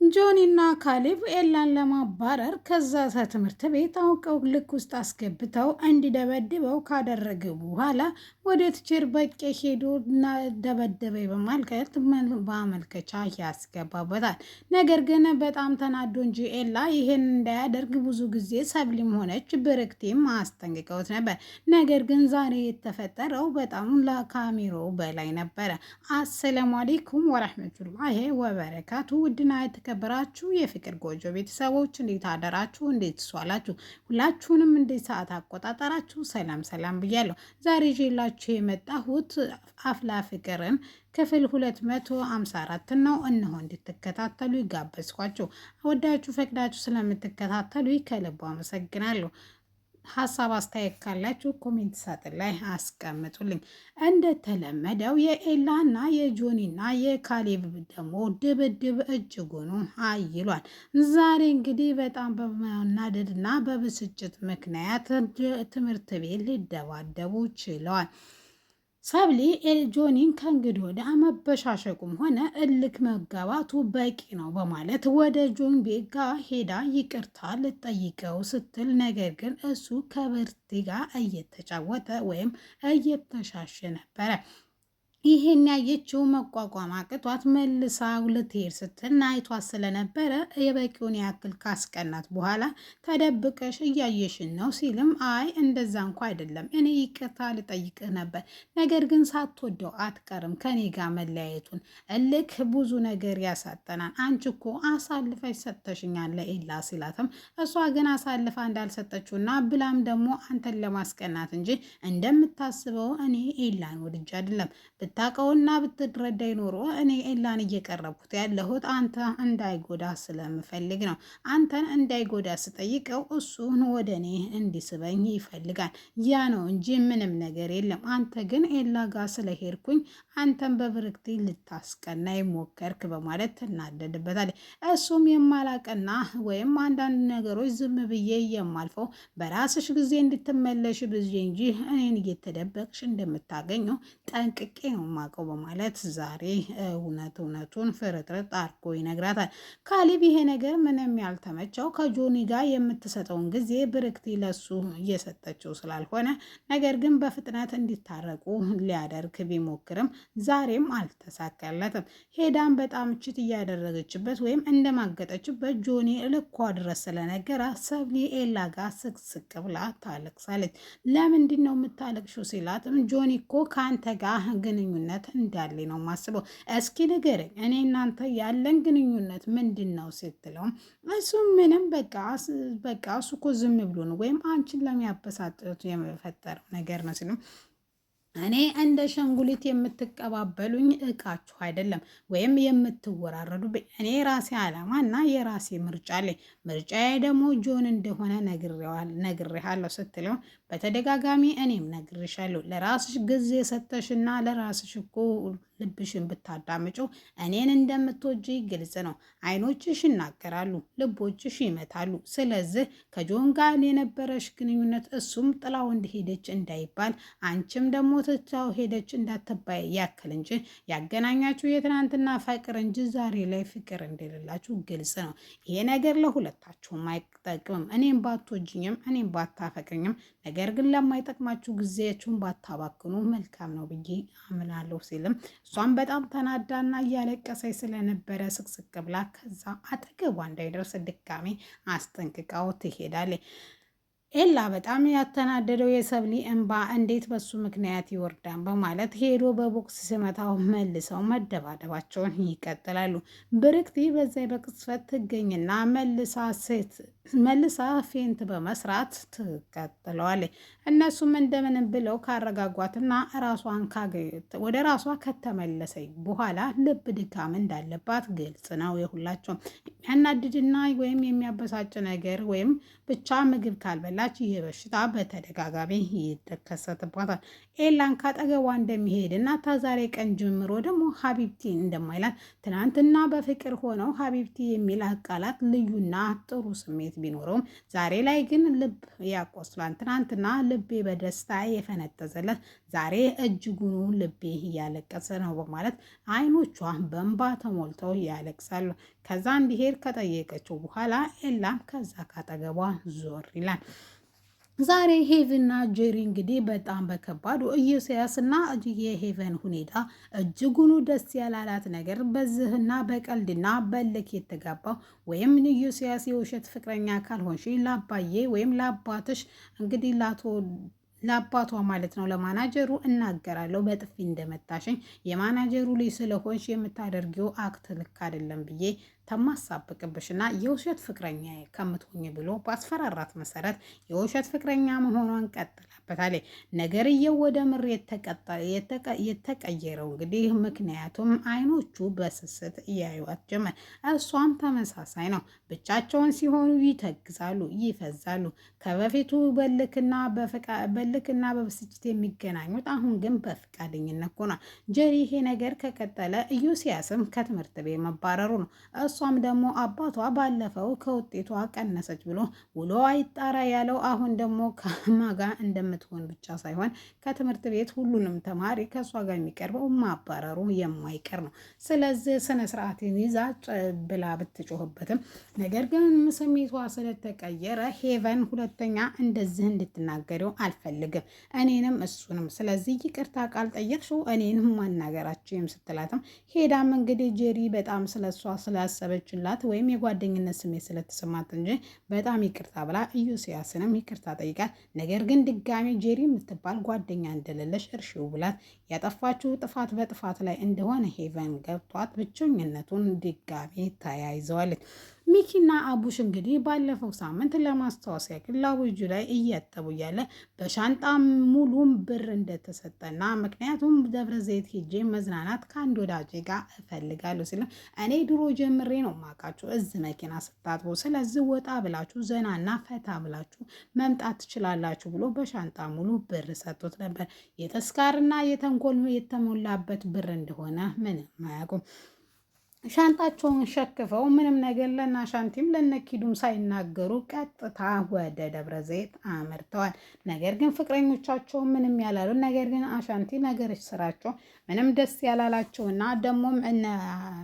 ጆኒና ካሌብ ኤላን ለማባረር ከዛ ትምህርት ቤት አውቀው ልክ ውስጥ አስገብተው እንዲደበድበው ካደረገ በኋላ ወደ ቲቸር በቄ ሄዶ እና ደበደበኝ በማልከት በአመልከቻ ያስገባበታል። ነገር ግን በጣም ተናዶ እንጂ ኤላ ይሄን እንዳያደርግ ብዙ ጊዜ ሰብሊም ሆነች ብርክቲም አስጠንቅቀውት ነበር። ነገር ግን ዛሬ የተፈጠረው በጣም ለካሜሮ በላይ ነበረ። አሰላሙ አለይኩም ወራህመቱላሂ ወበረካቱ ውድና የተከበራችሁ የፍቅር ጎጆ ቤተሰቦች እንዴት አደራችሁ? እንዴት ዋላችሁ? ሁላችሁንም እንዴት ሰዓት አቆጣጠራችሁ ሰላም ሰላም ብያለሁ። ዛሬ ይዤላችሁ የመጣሁት አፍላ ፍቅርን ክፍል 254 ነው። እነሆ እንድትከታተሉ ይጋበዝኳችሁ። ወዳችሁ ፈቅዳችሁ ስለምትከታተሉ ከልብ አመሰግናለሁ። ሀሳብ አስተያየት ካላችሁ ኮሜንት ሳጥን ላይ አስቀምጡልኝ። እንደተለመደው የኤላና የጆኒና የካሌብ ደግሞ ድብድብ እጅጉኑ አይሏል። ዛሬ እንግዲህ በጣም በመናደድና በብስጭት ምክንያት ትምህርት ቤት ሊደባደቡ ችለዋል። ሰብሊ ጆኒን ከእንግዲህ ወደ መበሻሸቁም ሆነ እልክ መጋባቱ በቂ ነው በማለት ወደ ጆን ቤት ጋር ሄዳ ይቅርታ ልጠይቀው ስትል፣ ነገር ግን እሱ ከብርቴ ጋር እየተጫወተ ወይም እየተሻሸ ነበረ። ይሄን ያየችው መቋቋም አቅቷት መልሳ ልትሄድ ስትል ናይቷት ስለነበረ የበቂውን ያክል ካስቀናት በኋላ ተደብቀሽ እያየሽን ነው ሲልም፣ አይ እንደዛ እንኳ አይደለም እኔ ይቅርታ ልጠይቅህ ነበር፣ ነገር ግን ሳትወደው አትቀርም ከኔ ጋር መለያየቱን፣ እልክ ብዙ ነገር ያሳጠናል፣ አንቺ እኮ አሳልፈሽ ሰጥተሽኛል ለኤላ ሲላትም፣ እሷ ግን አሳልፋ እንዳልሰጠችውና ብላም ደግሞ አንተን ለማስቀናት እንጂ እንደምታስበው እኔ ኤላን ወድጄ አይደለም፣ ብታውቀውና ብትረዳኝ ኖሮ እኔ ኤላን እየቀረብኩት ያለሁት አንተ እንዳይጎዳ ስለምፈልግ ነው። አንተን እንዳይጎዳ ስጠይቀው እሱን ወደ እኔ እንዲስበኝ ይፈልጋል። ያ ነው እንጂ ምንም ነገር የለም። አንተ ግን ኤላ ጋር ስለሄድኩኝ አንተን በብርክቲ ልታስቀና ሞከርክ በማለት ትናደድበታለች። እሱም የማላቀና ወይም አንዳንድ ነገሮች ዝም ብዬ የማልፈው በራስሽ ጊዜ እንድትመለሽ ብዬ እንጂ እኔን እየተደበቅሽ እንደምታገኘው ጠንቅቄ ነው ማቀው በማለት ዛሬ እውነቱን ፍርጥርጥ አድርጎ ይነግራታል። ካሌብ ይሄ ነገር ምንም ያልተመቸው ከጆኒ ጋር የምትሰጠውን ጊዜ ብርክቲ ለሱ እየሰጠችው ስላልሆነ፣ ነገር ግን በፍጥነት እንዲታረቁ ሊያደርግ ቢሞክርም ዛሬም አልተሳካለትም። ሄዳን በጣም ችት እያደረገችበት ወይም እንደማገጠችበት ጆኒ ልኳ ድረስ ስለነገራ ሰብሊ ኤላ ጋር ስቅስቅ ብላ ታለቅሳለች። ለምንድን ነው የምታለቅሽው ሲላትም፣ ጆኒ እኮ ከአንተ ጋር ግንኙነት እንዳለ ነው ማስበው። እስኪ ንገረኝ እኔ እናንተ ያለን ግንኙነት ምንድን ነው ስትለው፣ እሱ ምንም በቃ እሱ እኮ ዝም ብሎ ነው ወይም አንቺን ለሚያበሳጥት የመፈጠረው ነገር ነው ሲልም፣ እኔ እንደ ሸንጉሊት የምትቀባበሉኝ እቃችሁ አይደለም ወይም የምትወራረዱብኝ። እኔ የራሴ ዓላማ እና የራሴ ምርጫ አለኝ። ምርጫዬ ደግሞ ጆን እንደሆነ ነግሬሃለሁ ስትለው፣ በተደጋጋሚ እኔም ነግሬሻለሁ። ለራስሽ ጊዜ ሰተሽና ለራስሽ እኮ ልብሽን ብታዳምጪው እኔን እንደምትወጂ ግልጽ ነው። አይኖችሽ ይናገራሉ፣ ልቦችሽ ይመታሉ። ስለዚህ ከጆን ጋር የነበረሽ ግንኙነት እሱም ጥላው እንደሄደች እንዳይባል አንቺም ደግሞ ትታው ሄደች እንዳትባይ ያክል እንጂ ያገናኛችሁ የትናንትና ፍቅር እንጂ ዛሬ ላይ ፍቅር እንደሌላችሁ ግልጽ ነው። ይሄ ነገር ለሁለታችሁም አይጠቅምም። እኔም ባትወጂኝም እኔም ባታፈቅርኝም፣ ነገር ግን ለማይጠቅማችሁ ጊዜያችሁን ባታባክኑ መልካም ነው ብዬ አምናለሁ ሲልም፣ እሷም በጣም ተናዳና እያለቀሰች ስለነበረ ስቅስቅ ብላ ከዛ አጠገቧ እንዳይደርስ ድጋሜ አስጠንቅቃው ትሄዳለች። ኤላ በጣም ያተናደደው የሰብሊ እንባ እንዴት በሱ ምክንያት ይወርዳል በማለት ሄዶ በቦክስ ሲመታው መልሰው መደባደባቸውን ይቀጥላሉ። ብርክቲ በዛ በቅጽበት ትገኝና መልሳ ፌንት በመስራት ትቀጥለዋለች። እነሱም እንደምንም ብለው ካረጋጓትና ራሷን ወደ ራሷ ከተመለሰች በኋላ ልብ ድካም እንዳለባት ግልጽ ነው የሁላቸውም። የሚያናድድና ወይም የሚያበሳጭ ነገር ወይም ብቻ ምግብ ካልበላች ይህ በሽታ በተደጋጋሚ ይከሰትባታል። ኤላን ካጠገቧ እንደሚሄድ እና ከዛሬ ቀን ጀምሮ ደግሞ ሀቢብቲ እንደማይላት፣ ትናንትና በፍቅር ሆነው ሀቢብቲ የሚላት ቃላት ልዩና ጥሩ ስሜት ቢኖረውም ዛሬ ላይ ግን ልብ ያቆስላል። ትናንትና ልቤ በደስታ የፈነጠዘለት ዛሬ እጅጉኑ ልቤ እያለቀሰ ነው በማለት አይኖቿ በእንባ ተሞልተው ያለቅሳሉ። ከዛ እንዲሄድ ከጠየቀችው በኋላ ኤላም ከዛ ካጠገቧ ዞር ይላል። ዛሬ ሄቭንና ጄሪ እንግዲህ በጣም በከባዱ ኢዮስያስና የሄቨን ሁኔታ እጅጉኑ ደስ ያላላት ነገር በዚህና በቀልድና በልክ የተጋባው ወይም ኢዮስያስ የውሸት ፍቅረኛ ካልሆንሽ ለአባዬ ወይም ለአባትሽ እንግዲህ ለአባቷ ማለት ነው ለማናጀሩ እናገራለሁ በጥፊ እንደመታሽኝ የማናጀሩ ልጅ ስለሆንሽ የምታደርጊው አክት ልክ አይደለም ብዬ ተማሳብቅብሽና የውሸት ፍቅረኛ ከምትሆኝ ብሎ ባስፈራራት መሰረት የውሸት ፍቅረኛ መሆኗን ቀጥላበታለች። ነገርየው ወደ ምር የተቀየረው እንግዲህ ምክንያቱም አይኖቹ በስስት እያዩዋት ጀመር። እሷም ተመሳሳይ ነው። ብቻቸውን ሲሆኑ ይተግዛሉ፣ ይፈዛሉ። ከበፊቱ በልክና በብስጭት የሚገናኙት አሁን ግን በፍቃደኝነት ሆኗል። ጀሪ ይሄ ነገር ከቀጠለ ኢዮስያስም ከትምህርት ቤት መባረሩ ነው። እሷም ደግሞ አባቷ ባለፈው ከውጤቷ ቀነሰች ብሎ ውሎ አይጣራ ያለው አሁን ደግሞ ከማጋ እንደምትሆን ብቻ ሳይሆን ከትምህርት ቤት ሁሉንም ተማሪ ከእሷ ጋር የሚቀርበው ማባረሩ የማይቀር ነው። ስለዚህ ስነ ስርዓትን ይዛ ብላ ብትጮህበትም ነገር ግን ስሜቷ ስለተቀየረ ሄቨን ሁለተኛ እንደዚህ እንድትናገረው አልፈልግም እኔንም እሱንም። ስለዚህ ይቅርታ ቃል ጠየቅሽው እኔንም ማናገራችሁም ስትላትም ሄዳም እንግዲህ ጄሪ በጣም ስለሷ ስላሰበችላት ወይም የጓደኝነት ስሜት ስለተሰማት እንጂ በጣም ይቅርታ ብላ ኢዮስያስንም ይቅርታ ጠይቃት። ነገር ግን ድጋሚ ጄሪ የምትባል ጓደኛ እንደሌለሽ እርሺው ብላት ያጠፋችው ጥፋት በጥፋት ላይ እንደሆነ ሄቨን ገብቷት ብቸኝነቱን ድጋሚ ተያይዘዋለች። ሚኪና አቡሽ እንግዲህ ባለፈው ሳምንት ለማስታወስ ያክል ላቡጁ ላይ እያጠቡ እያለ በሻንጣ ሙሉም ብር እንደተሰጠና ምክንያቱም ደብረ ዘይት ሄጄ መዝናናት ከአንድ ወዳጄ ጋር እፈልጋለሁ ሲልም እኔ ድሮ ጀምሬ ነው ማቃችሁ እዚህ መኪና ስታጥቡ፣ ስለዚህ ወጣ ብላችሁ ዘናና ፈታ ብላችሁ መምጣት ትችላላችሁ ብሎ በሻንጣ ሙሉ ብር ሰጥቶት ነበር። የተስካርና የተንኮል የተሞላበት ብር እንደሆነ ምንም አያውቁም። ሻንጣቸውን ሸክፈው ምንም ነገር ለናሻንቲም ለነኪዱም ሳይናገሩ ቀጥታ ወደ ደብረ ዘይት አመርተዋል። ነገር ግን ፍቅረኞቻቸው ምንም ያላሉ፣ ነገር ግን አሻንቲ ነገሮች ስራቸው ምንም ደስ ያላላቸውና ደግሞም እነ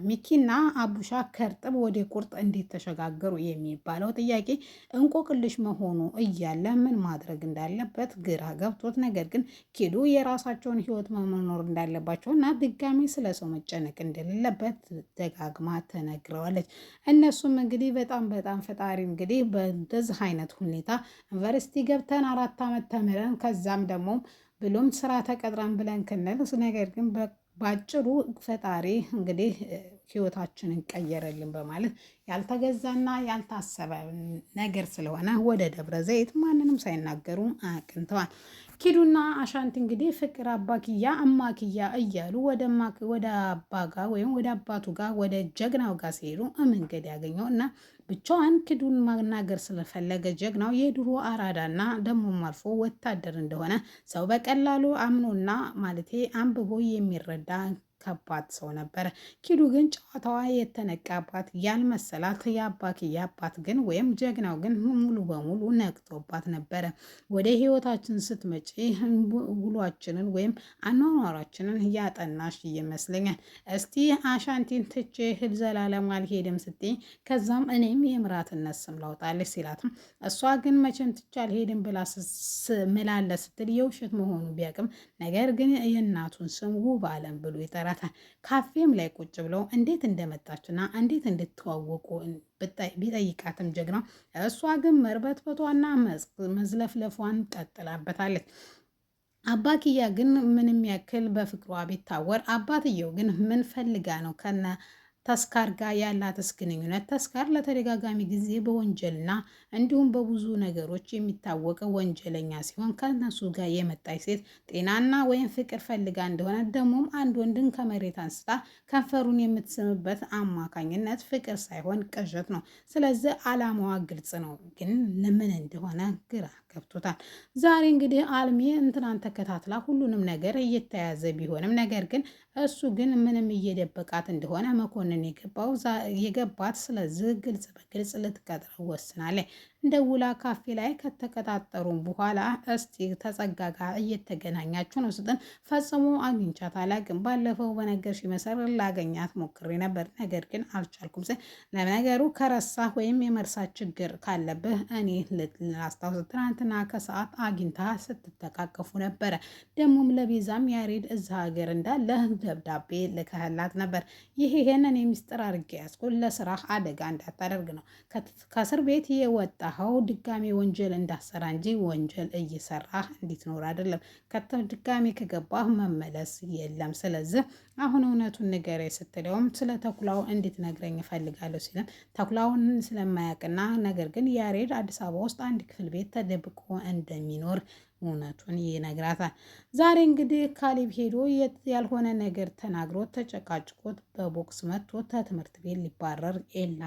ሚኪና አቡሻ ከርጥብ ወደ ቁርጥ እንዴት ተሸጋገሩ የሚባለው ጥያቄ እንቆቅልሽ መሆኑ እያለ ምን ማድረግ እንዳለበት ግራ ገብቶት፣ ነገር ግን ኪዱ የራሳቸውን ህይወት መኖር እንዳለባቸውና ድጋሚ ስለሰው መጨነቅ እንደሌለበት ደጋግማ ተነግረዋለች። እነሱም እንግዲህ በጣም ፈጣሪ እንግዲህ በዚህ አይነት ሁኔታ ዩኒቨርሲቲ ገብተን 4 ዓመት ተምረን ከዛም ደግሞ ብሎም ስራ ተቀጥረን ብለን ክንል ነገር ግን ባጭሩ ፈጣሪ እንግዲህ ህይወታችንን ቀየረልን በማለት ያልተገዛና ያልታሰበ ነገር ስለሆነ ወደ ደብረ ዘይት ማንንም ሳይናገሩ አቅንተዋል። ኪዱና አሻንት እንግዲህ ፍቅር አባክያ እማክያ እያሉ ወደ አባጋ ወይም ወደ አባቱ ጋር ወደ ጀግናው ጋር ሲሄዱ መንገድ ያገኘው እና ብቻዋን ኪዱን ማናገር ስለፈለገ ጀግናው የድሮ አራዳና ደሞም አልፎ ወታደር እንደሆነ ሰው በቀላሉ አምኖና ማለቴ አንብቦ የሚረዳ ከባድ ሰው ነበረ። ኪዱ ግን ጨዋታዋ የተነቃባት ያልመሰላት የአባክያ አባት ግን ወይም ጀግናው ግን ሙሉ በሙሉ ነቅቶባት ነበረ። ወደ ህይወታችን ስትመጪ ውሏችንን ወይም አኗኗራችንን እያጠናሽ ይመስለኛል። እስቲ አሻንቲን ትቼ ህል ዘላለም አልሄድም ስትይ ከዛም እኔም የምራትነት ስም ላውጣለች ሲላትም እሷ ግን መቼም ትቼ አልሄድም ብላ ምላለ ስትል የውሸት መሆኑ ቢያቅም ነገር ግን የእናቱን ስም ውብ አለም ብሎ ይጠራል። ካፌም ላይ ቁጭ ብለው እንዴት እንደመጣችና እንዴት እንድትዋወቁ ቢጠይቃትም ጀግናው እሷ ግን መርበትበቷና መዝለፍለፏን ቀጥላበታለች። አባክያ ግን ምንም ያክል በፍቅሯ ቢታወር አባትየው ግን ምን ፈልጋ ነው ከነ ተስካር ጋር ያላትስ ግንኙነት? ተስካር ለተደጋጋሚ ጊዜ በወንጀልና እንዲሁም በብዙ ነገሮች የሚታወቅ ወንጀለኛ ሲሆን ከነሱ ጋር የመጣች ሴት ጤናና ወይም ፍቅር ፈልጋ እንደሆነ ደግሞም አንድ ወንድን ከመሬት አንስታ ከንፈሩን የምትስምበት አማካኝነት ፍቅር ሳይሆን ቅዠት ነው። ስለዚህ አላማዋ ግልጽ ነው፣ ግን ለምን እንደሆነ ግራ ገብቶታል። ዛሬ እንግዲህ አልሚ እንትናን ተከታትላ ሁሉንም ነገር እየተያዘ ቢሆንም ነገር ግን እሱ ግን ምንም እየደበቃት እንደሆነ መኮንን መኮንን የገባት። ስለዚህ ግልጽ በግልጽ ልትቀጥረው ወስናለች። እንደ ውላ ካፌ ላይ ከተቀጣጠሩም በኋላ እስቲ ተጸጋ ጋር እየተገናኛችሁ ነው ስትል ፈጽሞ አግኝቻት አላውቅም። ባለፈው በነገርሽኝ መሰረት ላገኛት ሞክሬ ነበር፣ ነገር ግን አልቻልኩም። ለነገሩ ከረሳህ ወይም የመርሳት ችግር ካለብህ እኔ ላስታውስ፣ ትናንትና ከሰዓት አግኝታ ስትተቃቀፉ ነበረ። ደግሞም ለቤዛም ያሬድ እዛ ሀገር እንዳለ ደብዳቤ ልከህላት ነበር። ይሄንን የሚስጥር አድርጌ ያዝኩት ለስራህ አደጋ እንዳታደርግ ነው። ከእስር ቤት የወጣኸው ድጋሜ ወንጀል እንዳሰራ እንጂ ወንጀል እየሰራህ እንዲትኖር አይደለም። ድጋሜ ከገባህ መመለስ የለም። ስለዚህ አሁን እውነቱን ንገረኝ ስትለውም ስለ ተኩላው እንድትነግረኝ እፈልጋለሁ ሲልም ተኩላውን ስለማያውቅና ነገር ግን ያሬድ አዲስ አበባ ውስጥ አንድ ክፍል ቤት ተደብቆ እንደሚኖር እውነቱን ይነግራታል። ዛሬ እንግዲህ ካሌብ ሄዶ ያልሆነ ነገር ተናግሮ ተጨቃጭቆት በቦክስ መጥቶ ከትምህርት ቤት ሊባረር ኤላ